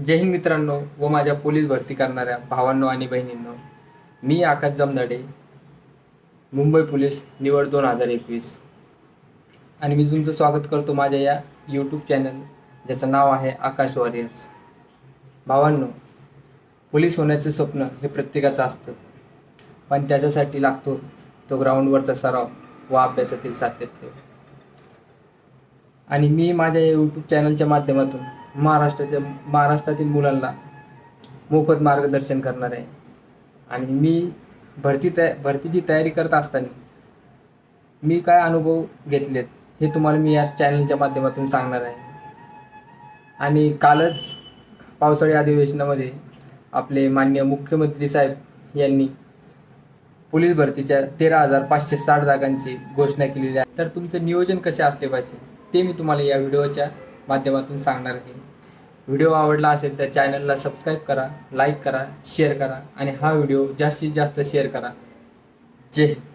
जय हिंद मित्रांनो व माझ्या पोलीस भरती करणाऱ्या भावांनो आणि बहिणींनो, मी आकाश जमदाडे, मुंबई पोलीस निवड 2021 आणि मी तुमचं स्वागत करतो माझ्या या यूट्यूब चॅनल ज्याचं नाव आहे आकाश वॉरियर्स. भावांनो, पोलीस होण्याचे स्वप्न हे प्रत्येकाचं असतं, पण त्याच्यासाठी लागतो तो ग्राउंडवरचा सराव व अभ्यासातील सातत्य. आणि मी माझ्या यूट्यूब चॅनलच्या माध्यमातून महाराष्ट्रातील मुलांना मोफत मार्गदर्शन करणार आहे. आणि मी भरतीची तयारी करत असताना मी काय अनुभव घेतलेत हे तुम्हाला मी या चॅनलच्या माध्यमातून सांगणार आहे. आणि कालच पावसाळी अधिवेशनामध्ये आपले माननीय मुख्यमंत्री साहेब यांनी पोलीस भरतीच्या 13,560 जागांची घोषणा केलेली आहे. तर तुमचं नियोजन कसे असले पाहिजे ते मी तुम्हाला या व्हिडिओच्या माध्यमातून सांगणार आहे. व्हिडिओ आवडला असेल तर चॅनलला सबस्क्राईब करा, लाईक करा, शेअर करा आणि हा व्हिडिओ जास्तीत जास्त शेअर करा. जय हिंद.